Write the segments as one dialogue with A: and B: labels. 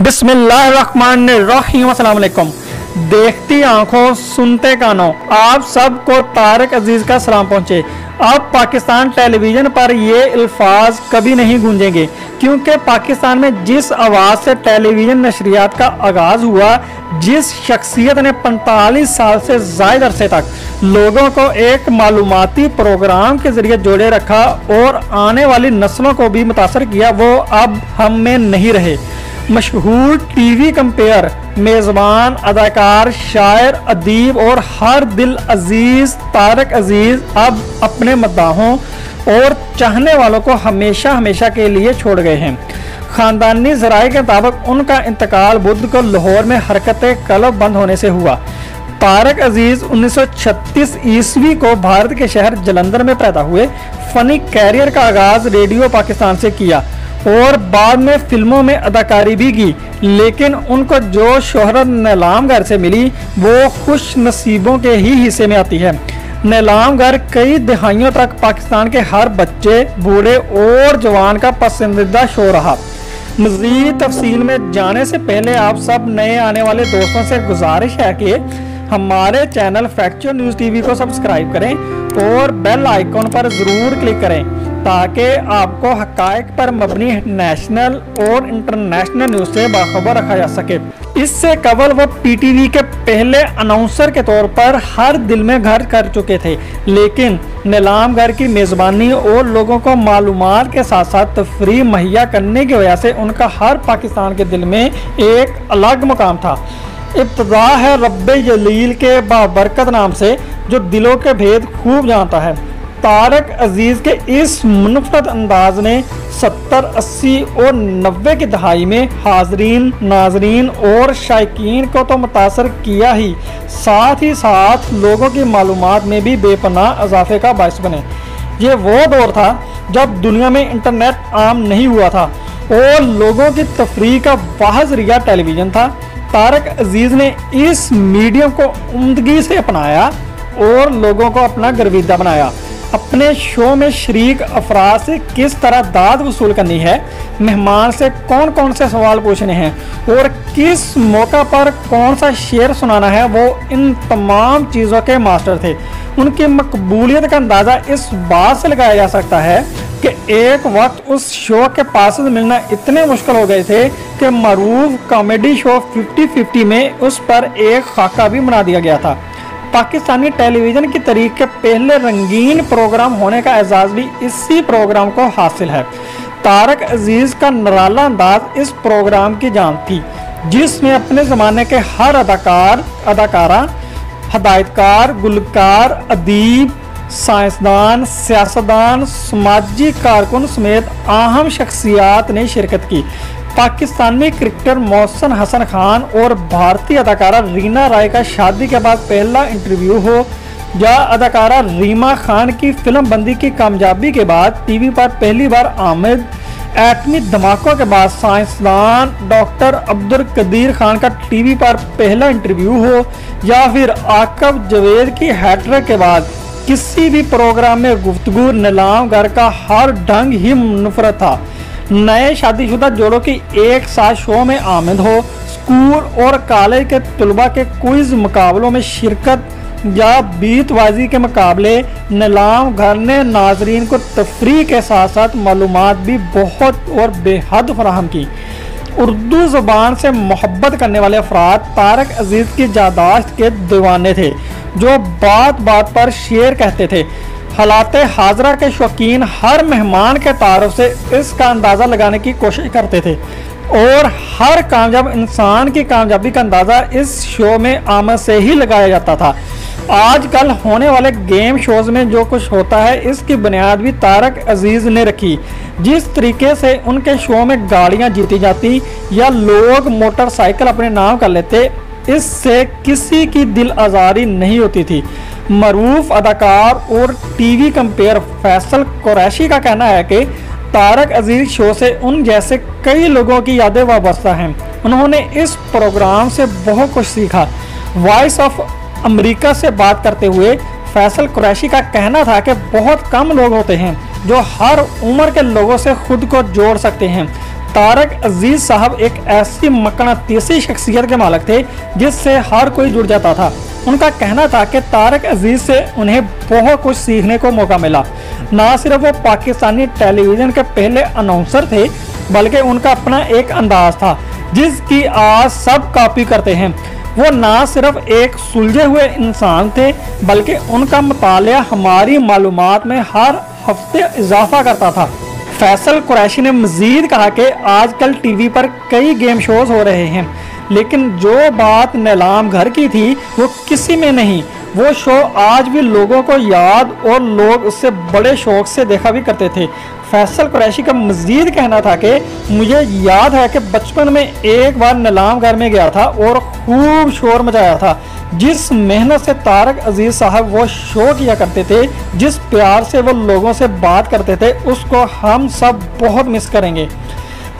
A: बिस्मिल्लाहिर्रहमानिर्रहीम। अस्सलाम वालेकुम। देखती आंखों सुनते कानों आप सबको तारक अजीज का सलाम पहुंचे। अब पाकिस्तान टेलीविजन पर ये अल्फाज कभी नहीं गूंजेंगे, क्योंकि पाकिस्तान में जिस आवाज़ से टेलीविज़न नशरियात का आगाज़ हुआ, जिस शख्सियत ने 45 साल से ज़ायद अरसे तक लोगों को एक मालूमाती प्रोग्राम के ज़रिए जोड़े रखा और आने वाली नस्लों को भी मुतासर किया, वो अब हम में नहीं रहे। मशहूर टीवी कंपेयर, मेज़बान, अदाकार, शायर, अदीब और हर दिल अजीज तारक अजीज अब अपने मद्दाहों और चाहने वालों को हमेशा हमेशा के लिए छोड़ गए हैं। ख़ानदानी ज़राए के मुताबिक उनका इंतकाल बुध को लाहौर में हरकत कलब बंद होने से हुआ। तारक अजीज 1936 ईस्वी को भारत के शहर जलंधर में पैदा हुए। फ़नी कैरियर का आगाज़ रेडियो पाकिस्तान से किया और बाद में फिल्मों में अदाकारी भी की, लेकिन उनको जो शोहरत नीलामगर से मिली वो खुश नसीबों के ही हिस्से में आती है। नीलामगर कई दहाइयों तक पाकिस्तान के हर बच्चे, बूढ़े और जवान का पसंदीदा शो रहा। मज़ीद तफसील में जाने से पहले आप सब नए आने वाले दोस्तों से गुजारिश है कि हमारे चैनल फैक्चुअल न्यूज़ टीवी को सब्सक्राइब करें और बेल आइकॉन पर ज़रूर क्लिक करें, ताकि आपको हक़ाइक़ पर मबनी नेशनल और इंटरनेशनल न्यूज़ से बाखबर रखा जा सके। इससे कबल वो पीटीवी के पहले अनाउंसर के तौर पर हर दिल में घर कर चुके थे, लेकिन नीलामगर की मेज़बानी और लोगों को मालूमात के साथ साथ तफरीह मुहैया करने की वजह से उनका हर पाकिस्तान के दिल में एक अलग मुकाम था। इब्तिदा है रब्बे जलील के बाबरकत नाम से, जो दिलों के भेद खूब जानता है। तारक अजीज़ के इस मुनफ़रद अंदाज ने 70, 80 और 90 की दहाई में हाजरीन, नाजरीन और शायकीन को तो मुतासर किया ही, साथ ही साथ लोगों की मालूमात में भी बेपनाह इजाफे का बायस बने। ये वो दौर था जब दुनिया में इंटरनेट आम नहीं हुआ था और लोगों की तफरीह का वाहिद ज़रिया टेलीविज़न था। तारक अजीज़ ने इस मीडियम को उम्दगी से अपनाया और लोगों को अपना गर्विदा बनाया। अपने शो में शरीक अफराद से किस तरह दाद वसूल करनी है, मेहमान से कौन कौन से सवाल पूछने हैं और किस मौका पर कौन सा शेर सुनाना है, वो इन तमाम चीज़ों के मास्टर थे। उनकी मकबूलियत का अंदाज़ा इस बात से लगाया जा सकता है कि एक वक्त उस शो के पास मिलना इतने मुश्किल हो गए थे कि मरूफ कॉमेडी शो 50-50 में उस पर एक खाका भी बना दिया गया था। पाकिस्तानी टेलीविज़न की तारीख के पहले रंगीन प्रोग्राम होने का एजाज़ भी इसी प्रोग्राम को हासिल है। तारक अजीज़ का निराला अंदाज इस प्रोग्राम की जान थी, जिसमें अपने ज़माने के हर अदाकार, अदाकारा, हदायतकार, गुलकार, अदीब, साइंसदान, सियासतदान, समाजी कारकुन समेत अहम शख्सियात ने शिरकत की। पाकिस्तानी क्रिकेटर मोहसिन हसन खान और भारतीय अदाकारा रीना राय का शादी के बाद पहला इंटरव्यू हो, या अदाकारा रीमा खान की फिल्म बंदी की कामयाबी के बाद टीवी पर पहली बार आमिद, एटमी धमाकों के बाद साइंसदान डॉक्टर अब्दुल कदीर खान का टीवी पर पहला इंटरव्यू हो, या फिर आकब जवेद की हैट्रिक के बाद किसी भी प्रोग्राम में गुफ्तगू, नीलामगर का हर ढंग ही मुनफरद था। नए शादीशुदा जोड़ों की एक साथ शो में आमिद हो, स्कूल और कॉलेज के तलबा के क्विज मुकाबलों में शिरकत या बीतबाजी के मुकाबले, नीलामगर ने नाजरीन को तफरीह के साथ साथ मालूमात भी बहुत और बेहद फराहम की। उर्दू ज़बान से मोहब्बत करने वाले अफराद तारक अजीज़ की यादाश्त के दीवाने थे, जो बात बात पर शेर कहते थे। हालाते हाजरा के शौकीन हर मेहमान के तारुफ से इसका अंदाज़ा लगाने की कोशिश करते थे और हर कामयाब इंसान की कामयाबी का अंदाज़ा इस शो में आमद से ही लगाया जाता था। आजकल होने वाले गेम शोज़ में जो कुछ होता है, इसकी बुनियाद भी तारक अजीज़ ने रखी। जिस तरीके से उनके शो में गाड़ियां जीती जाती या लोग मोटरसाइकिल अपने नाम कर लेते, इससे किसी की दिल आज़ारी नहीं होती थी। मरूफ अदाकार और टीवी कंपेयर फैसल कुरैशी का कहना है कि तारक अजीज़ शो से उन जैसे कई लोगों की यादें वाबस्ता हैं। उन्होंने इस प्रोग्राम से बहुत कुछ सीखा। वॉइस ऑफ अमेरिका से बात करते हुए फैसल कुरैशी का कहना था कि बहुत कम लोग होते हैं जो हर उम्र के लोगों से खुद को जोड़ सकते हैं। तारक अजीज साहब एक ऐसी मकनातीसी शख्सियत के मालिक थे जिससे हर कोई जुड़ जाता था। उनका कहना था कि तारक अजीज से उन्हें बहुत कुछ सीखने को मौका मिला। ना सिर्फ वो पाकिस्तानी टेलीविज़न के पहले अनाउंसर थे, बल्कि उनका अपना एक अंदाज था जिसकी आज सब कॉपी करते हैं। वो ना सिर्फ एक सुलझे हुए इंसान थे, बल्कि उनका मुतालिया हमारी मालूमात में हर हफ्ते इजाफा करता था। फैसल कुरैशी ने मजीद कहा कि आजकल टीवी पर कई गेम शोज हो रहे हैं, लेकिन जो बात नीलाम घर की थी वो किसी में नहीं। वो शो आज भी लोगों को याद और लोग उससे बड़े शौक से देखा भी करते थे। फैसल कुरैशी का मजीद कहना था कि मुझे याद है कि बचपन में एक बार नीलाम घर में गया था और खूब शोर मचाया था। जिस मेहनत से तारक अजीज साहब वो शो किया करते थे, जिस प्यार से वो लोगों से बात करते थे, उसको हम सब बहुत मिस करेंगे।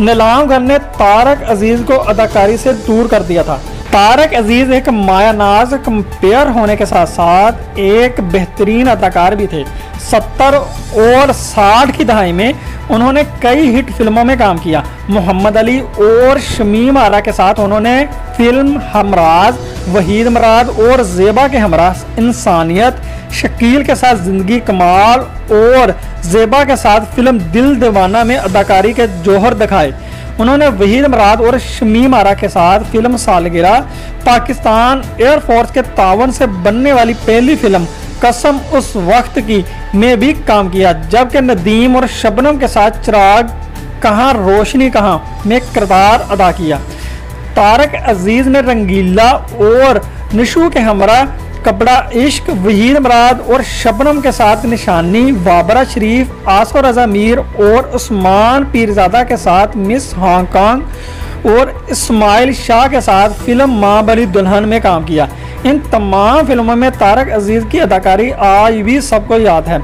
A: नीलाम घर ने तारक अजीज को अदाकारी से दूर कर दिया था। तारक अजीज एक मायानाज कंपेयर होने के साथ साथ एक बेहतरीन अदाकार भी थे। 70 और 60 की दहाई में उन्होंने कई हिट फिल्मों में काम किया। मोहम्मद अली और शमीम आरा के साथ उन्होंने फिल्म हमराज, वहीद मराद और ज़ेबा के हमरा, इंसानियत, शकील के साथ ज़िंदगी कमाल और ज़ेबा के साथ फिल्म दिल दीवाना में अदाकारी के जौहर दिखाए। उन्होंने वहीद मराद और शमीम आरा के साथ फिल्म सालगिरह, पाकिस्तान एयरफोर्स के तावन से बनने वाली पहली फिल्म कसम उस वक्त की में भी काम किया, जबकि नदीम और शबनम के साथ चिराग कहाँ रोशनी कहाँ में किरदार अदा किया। तारक अजीज ने रंगीला और निशू के हमरा, कपड़ा इश्क, वहीद मराद और शबनम के साथ निशानी, बाबरा शरीफ, आसफा रजा मीर और उस्मान पीरजादा के साथ मिस हांगकांग और इस्माइल शाह के साथ फिल्म माँ बड़ी दुल्हन में काम किया। इन तमाम फिल्मों में तारक अजीज की अदाकारी आज भी सबको याद है।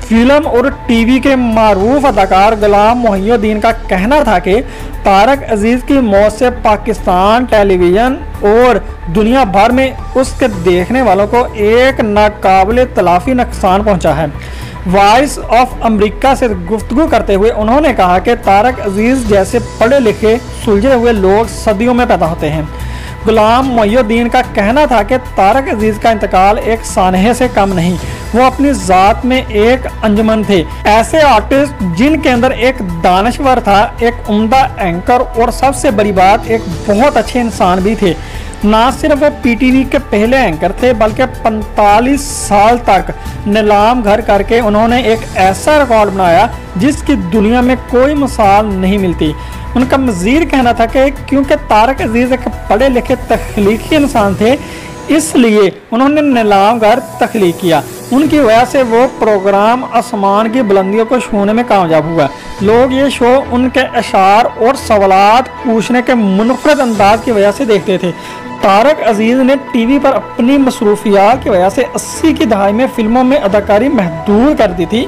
A: फिल्म और टीवी के मारूफ अदाकार गुलाम मोहिउद्दीन का कहना था कि तारक अजीज की मौत से पाकिस्तान टेलीविज़न और दुनिया भर में उसके देखने वालों को एक नाकाबिले तलाफी नुकसान पहुंचा है। वॉइस ऑफ अमेरिका से गुफ्तगू करते हुए उन्होंने कहा कि तारक अजीज जैसे पढ़े लिखे सुलझे हुए लोग सदियों में पैदा होते हैं। गुलाम मोहिउद्दीन का कहना था कि तारक अजीज का इंतकाल एक सानहे से कम नहीं, वो अपनी ज़ात में एक अंजुमन थे। ऐसे आर्टिस्ट जिनके अंदर एक दानश्वर था, एक उम्दा एंकर और सबसे बड़ी बात एक बहुत अच्छे इंसान भी थे। ना सिर्फ वो पीटीवी के पहले एंकर थे, बल्कि 45 साल तक नीलाम घर करके उन्होंने एक ऐसा रिकॉर्ड बनाया जिसकी दुनिया में कोई मिसाल नहीं मिलती। उनका मज़ीद कहना था कि क्योंकि तारक अजीज एक पढ़े लिखे तख्लीकी इंसान थे, इसलिए उन्होंने नीलाम घर तख्लीक किया। उनकी वजह से वो प्रोग्राम आसमान की बुलंदियों को छूने में कामयाब हुआ। लोग ये शो उनके अशार और सवालात पूछने के मुनफरद अंदाज की वजह से देखते थे। तारक अजीज ने टीवी पर अपनी मसरूफियात की वजह से 80 की दहाई में फिल्मों में अदाकारी महदूद कर दी थी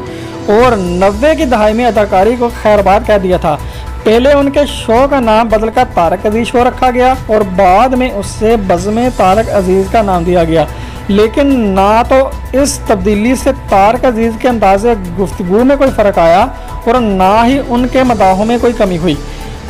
A: और 90 की दहाई में अदाकारी को खैरबाद कह दिया था। पहले उनके शो का नाम बदलकर तारक अजीज शो रखा गया और बाद में उससे बज़्म तारक अजीज का नाम दिया गया। लेकिन ना तो इस तब्दीली से तारक अजीज के अंदाज़े गुफ्तगू में कोई फ़र्क आया और ना ही उनके मदाहों में कोई कमी हुई।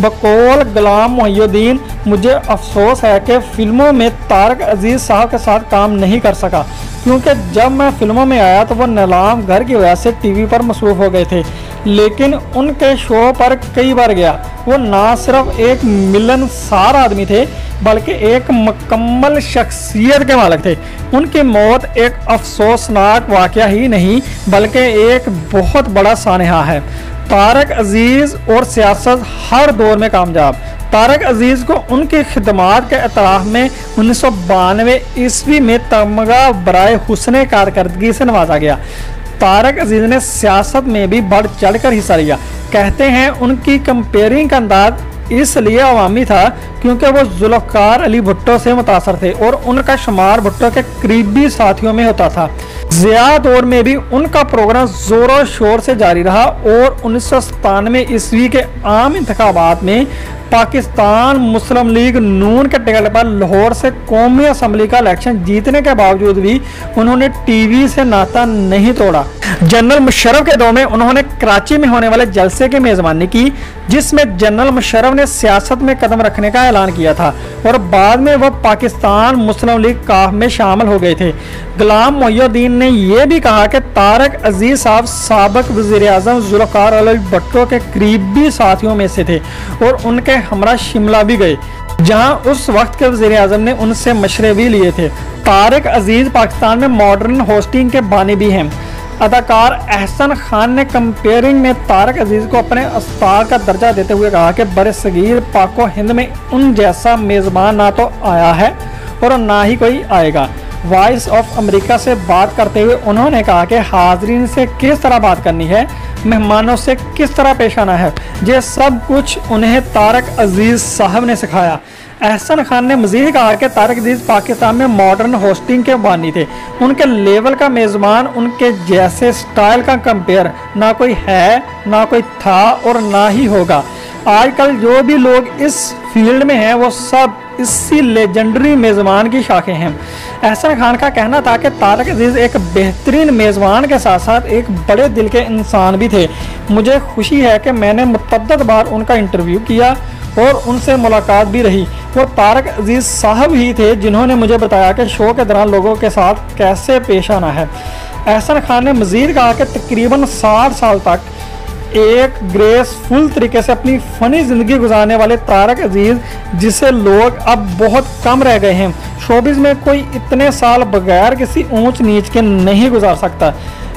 A: बकौल गुलाम मोहिउद्दीन, मुझे अफसोस है कि फ़िल्मों में तारक अजीज साहब के साथ काम नहीं कर सका, क्योंकि जब मैं फिल्मों में आया तो वो नीलाम घर की वजह से टीवी पर मसरूफ़ हो गए थे। लेकिन उनके शो पर कई बार गया। वो ना सिर्फ एक मिलनसार आदमी थे, बल्कि एक मुकम्मल शख्सियत के मालिक थे। उनकी मौत एक अफसोसनाक वाक़या ही नहीं, बल्कि एक बहुत बड़ा सानहा है। तारक अजीज और सियासत हर दौर में कामयाब। तारक अजीज को उनकी खिदमात के एतराफ़ में 1992 ईस्वी में तमगा बराए हुस्न कारकर्दगी से नवाजा गया। तारक अजीज ने सियासत में भी बढ़ चढ़ कर हिस्सा लिया। कहते हैं उनकी कंपेयरिंग का अंदाज इसलिए अवामी था क्योंकि वो जुल्फ़कार अली भुट्टो से मुतासर थे और उनका शुमार भुट्टो के करीबी साथियों में होता था। ज़िया दौर में भी उनका प्रोग्राम ज़ोरों शोर से जारी रहा और 1997 ईस्वी के आम इंतखाबात में पाकिस्तान मुस्लिम लीग नून के टिकट पर लाहौर से कौमी असम्बली का इलेक्शन जीतने के बावजूद भी उन्होंने टीवी से नाता नहीं तोड़ा। जनरल मुशर्रफ के दौर में उन्होंने कराची में होने वाले जलसे की मेजबानी की, जिसमें जनरल मुशर्रफ ने सियासत में कदम रखने का ऐलान किया था और बाद में वह पाकिस्तान मुस्लिम लीग काफ में शामिल हो गए थे। गुलाम मोहिउद्दीन ने यह भी कहा कि तारक अजीज साहब साबिक वज़ीर-ए-आज़म ज़ुल्फ़िकार अली भुट्टो के करीबी साथियों में से थे और उनके हमरा शिमला भी गए, जहां उस वक्त के वज़ीर-ए-आज़म ने उनसे मशवरे भी लिए थे। तारक अजीज पाकिस्तान में मॉडर्न होस्टिंग के बानी भी हैं। अदाकार अहसन खान ने कंपेयरिंग में तारक अजीज को अपने उस्ताद का दर्जा देते हुए कहा कि बरसगीर पाको हिंद में उन जैसा मेज़बान ना तो आया है और ना ही कोई आएगा। वॉइस ऑफ अमेरिका से बात करते हुए उन्होंने कहा कि हाजरीन से किस तरह बात करनी है, मेहमानों से किस तरह पेश आना है, ये सब कुछ उन्हें तारक अजीज साहब ने सिखाया। अहसन खान ने मजीद कहा कि तारक अजीज पाकिस्तान में मॉडर्न होस्टिंग के बानी थे। उनके लेवल का मेज़बान, उनके जैसे स्टाइल का कंपेयर ना कोई है, ना कोई था और ना ही होगा। आजकल जो भी लोग इस फील्ड में हैं वो सब इसी लेजेंडरी मेज़बान की शाखें हैं। अहसन खान का कहना था कि तारक अजीज एक बेहतरीन मेज़बान के साथ साथ एक बड़े दिल के इंसान भी थे। मुझे खुशी है कि मैंने मुतअद्दिद बार उनका इंटरव्यू किया और उनसे मुलाकात भी रही। वो तारक अजीज साहब ही थे जिन्होंने मुझे बताया कि शो के दौरान लोगों के साथ कैसे पेश आना है। अहसन खान ने मज़ीद कहा कि तकरीबन 60 साल तक एक ग्रेसफुल तरीके से अपनी फ़नी ज़िंदगी गुजारने वाले तारक अजीज, जिसे लोग अब बहुत कम रह गए हैं। शोबिज़ में कोई इतने साल बगैर किसी ऊंच नीच के नहीं गुजार सकता।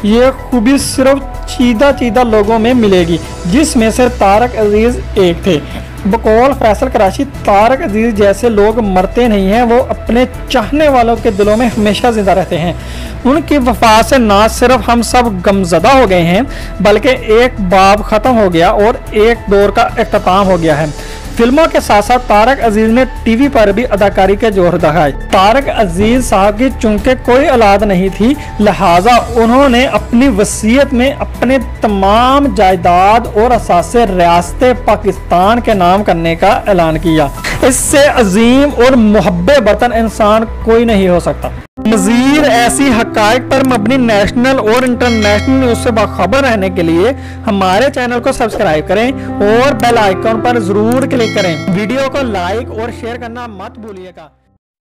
A: ये खूबी सिर्फ चीदा लोगों में मिलेगी, जिसमें से तारक अजीज एक थे। बकौल फैसल कराची, तारक अजीज जैसे लोग मरते नहीं हैं, वो अपने चाहने वालों के दिलों में हमेशा जिंदा रहते हैं। उनकी वफा से ना सिर्फ हम सब गमज़दा हो गए हैं, बल्कि एक बाब ख़त्म हो गया और एक दौर का इख्तिताम हो गया है। फिल्मों के साथ साथ तारक अजीज ने टीवी पर भी अदाकारी के जोर दिखाए। तारक अजीज साहब की चूंकि कोई औलाद नहीं थी, लिहाजा उन्होंने अपनी वसीयत में अपने तमाम जायदाद और असासे रियासत पाकिस्तान के नाम करने का ऐलान किया। इससे अजीम और मुहब्बे वतन इंसान कोई नहीं हो सकता। मज़ीद ऐसी हक़ाइक़ पर मबनी नेशनल और इंटरनेशनल न्यूज़ से बाखबर रहने के लिए हमारे चैनल को सब्सक्राइब करें और बेल आइकन पर ज़रूर क्लिक करें। वीडियो को लाइक और शेयर करना मत भूलिएगा।